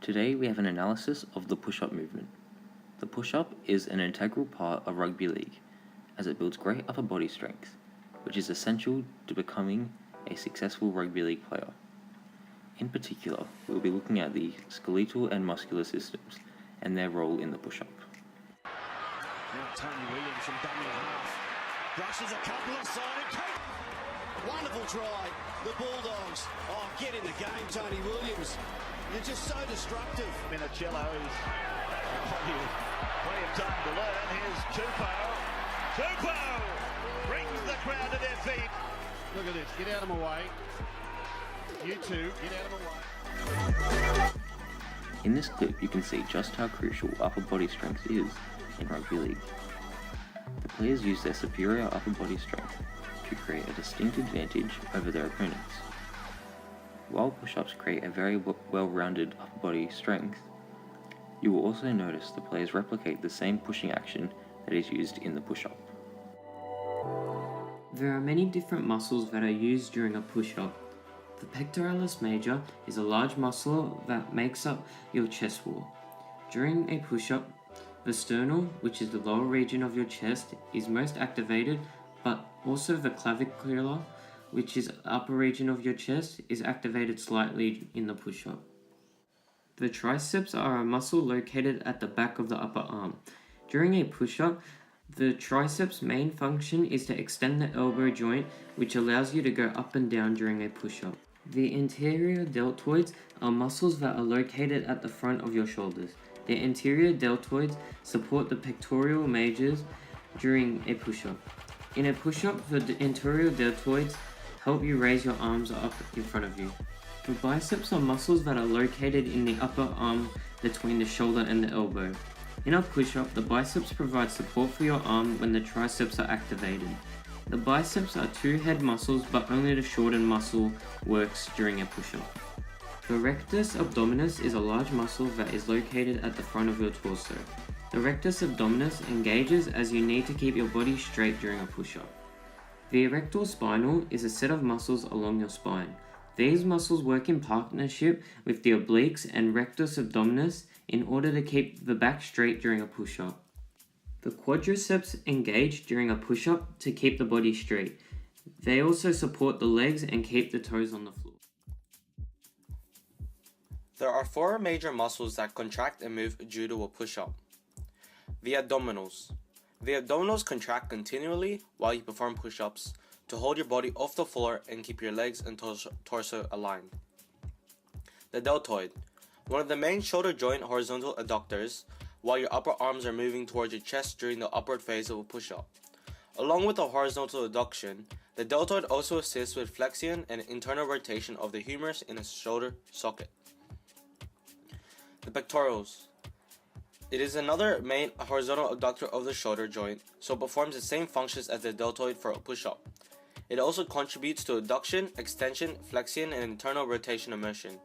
Today we have an analysis of the push-up movement. The push-up is an integral part of rugby league, as it builds great upper body strength, which is essential to becoming a successful rugby league player. In particular, we will be looking at the skeletal and muscular systems and their role in the push-up. Now Tony Williams from dummy half. Brushes a couple aside. Wonderful try. The Bulldogs. Oh, get in the game, Tony Williams. You're just so destructive. Minicello is plenty of time to learn. Here's Tupou. Tupou brings the crowd to their feet. Look at this. Get out of my way. You two, get out of my way. In this clip, you can see just how crucial upper body strength is in rugby league. The players use their superior upper body strength to create a distinct advantage over their opponents. While push-ups create a very well-rounded upper body strength, you will also notice the players replicate the same pushing action that is used in the push-up. There are many different muscles that are used during a push-up. The pectoralis major is a large muscle that makes up your chest wall. During a push-up, the sternum, which is the lower region of your chest, is most activated, but also the clavicular, which is the upper region of your chest, is activated slightly in the push-up. The triceps are a muscle located at the back of the upper arm. During a push-up, the triceps' main function is to extend the elbow joint, which allows you to go up and down during a push-up. The anterior deltoids are muscles that are located at the front of your shoulders. The anterior deltoids support the pectoral majors during a push-up. In a push-up, the anterior deltoids help you raise your arms up in front of you. The biceps are muscles that are located in the upper arm between the shoulder and the elbow. In a push-up, the biceps provide support for your arm when the triceps are activated. The biceps are two head muscles, but only the shortened muscle works during a push-up. The rectus abdominis is a large muscle that is located at the front of your torso. The rectus abdominis engages as you need to keep your body straight during a push-up. The erector spinal is a set of muscles along your spine. These muscles work in partnership with the obliques and rectus abdominis in order to keep the back straight during a push-up. The quadriceps engage during a push-up to keep the body straight. They also support the legs and keep the toes on the floor. There are four major muscles that contract and move due to a push-up. The abdominals. The abdominals contract continually while you perform push-ups to hold your body off the floor and keep your legs and torso aligned. The deltoid. One of the main shoulder joint horizontal adductors while your upper arms are moving towards your chest during the upward phase of a push-up. Along with the horizontal adduction, the deltoid also assists with flexion and internal rotation of the humerus in the shoulder socket. The pectorals. It is another main horizontal adductor of the shoulder joint, so it performs the same functions as the deltoid for a push-up. It also contributes to adduction, extension, flexion, and internal rotation of motion.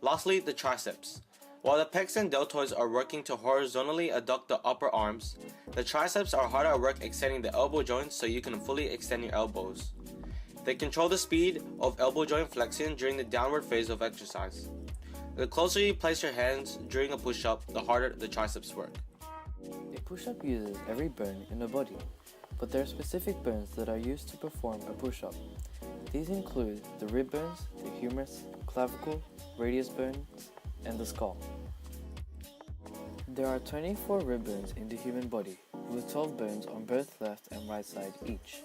Lastly, the triceps. While the pecs and deltoids are working to horizontally adduct the upper arms, the triceps are harder at work extending the elbow joints so you can fully extend your elbows. They control the speed of elbow joint flexion during the downward phase of exercise. The closer you place your hands during a push-up, the harder the triceps work. A push-up uses every bone in the body, but there are specific bones that are used to perform a push-up. These include the rib bones, the humerus, clavicle, radius bones, and the skull. There are 24 rib bones in the human body, with 12 bones on both left and right side each.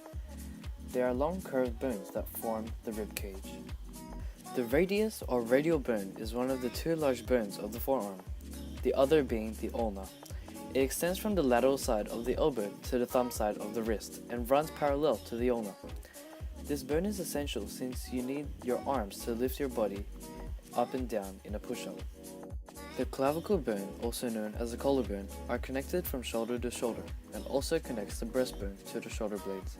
There are long curved bones that form the rib cage. The radius or radial bone is one of the two large bones of the forearm, the other being the ulna. It extends from the lateral side of the elbow to the thumb side of the wrist and runs parallel to the ulna. This bone is essential since you need your arms to lift your body up and down in a push-up. The clavicle bone, also known as the collarbone, are connected from shoulder to shoulder and also connects the breastbone to the shoulder blades.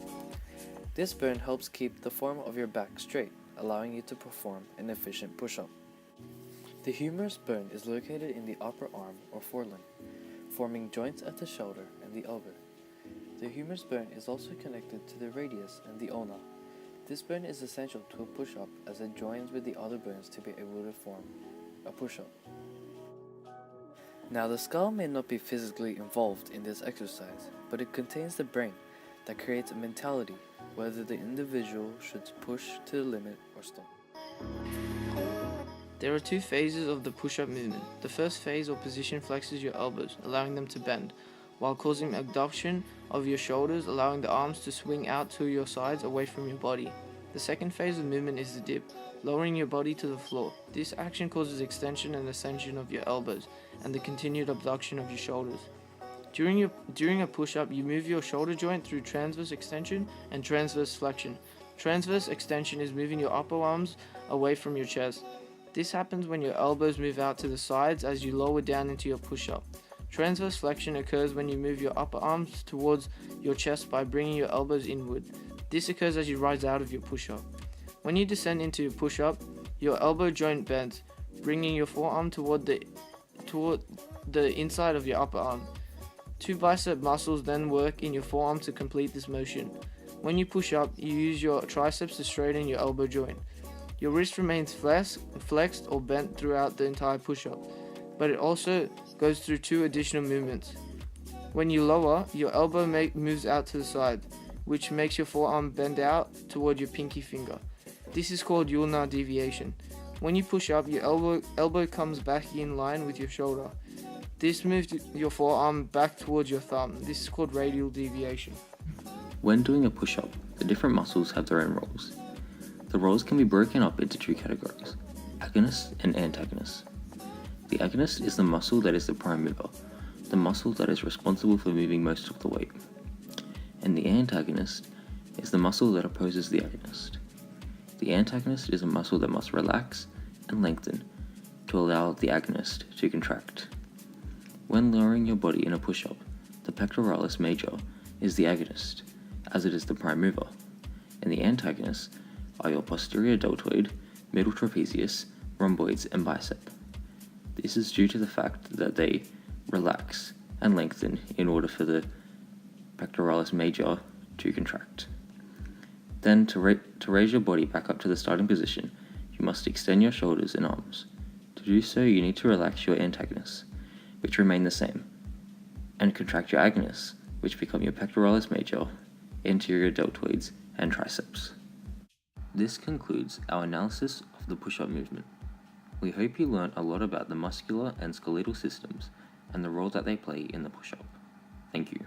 This bone helps keep the form of your back straight, allowing you to perform an efficient push-up. The humerus bone is located in the upper arm or forelimb, forming joints at the shoulder and the elbow. The humerus bone is also connected to the radius and the ulna. This bone is essential to a push-up as it joins with the other bones to be able to form a push-up. Now, the skull may not be physically involved in this exercise, but it contains the brain that creates a mentality whether the individual should push to the limit or stop. There are two phases of the push-up movement. The first phase or position flexes your elbows, allowing them to bend, while causing abduction of your shoulders, allowing the arms to swing out to your sides away from your body. The second phase of movement is the dip, lowering your body to the floor. This action causes extension and ascension of your elbows and the continued abduction of your shoulders. During a push-up, you move your shoulder joint through transverse extension and transverse flexion. Transverse extension is moving your upper arms away from your chest. This happens when your elbows move out to the sides as you lower down into your push-up. Transverse flexion occurs when you move your upper arms towards your chest by bringing your elbows inward. This occurs as you rise out of your push-up. When you descend into your push-up, your elbow joint bends, bringing your forearm toward the inside of your upper arm. Two bicep muscles then work in your forearm to complete this motion. When you push up, you use your triceps to straighten your elbow joint. Your wrist remains flexed or bent throughout the entire push-up, but it also goes through two additional movements. When you lower, your elbow moves out to the side, which makes your forearm bend out toward your pinky finger. This is called ulnar deviation. When you push up, your elbow comes back in line with your shoulder. This moves your forearm back towards your thumb. This is called radial deviation. When doing a push-up, the different muscles have their own roles. The roles can be broken up into two categories, agonist and antagonist. The agonist is the muscle that is the prime mover, the muscle that is responsible for moving most of the weight. And the antagonist is the muscle that opposes the agonist. The antagonist is a muscle that must relax and lengthen to allow the agonist to contract. When lowering your body in a push-up, the pectoralis major is the agonist, as it is the prime mover, and the antagonists are your posterior deltoid, middle trapezius, rhomboids, and bicep. This is due to the fact that they relax and lengthen in order for the pectoralis major to contract. Then, to raise your body back up to the starting position, you must extend your shoulders and arms. To do so, you need to relax your antagonists, which remain the same, and contract your agonists, which become your pectoralis major, anterior deltoids, and triceps. This concludes our analysis of the push-up movement. We hope you learned a lot about the muscular and skeletal systems and the role that they play in the push-up. Thank you.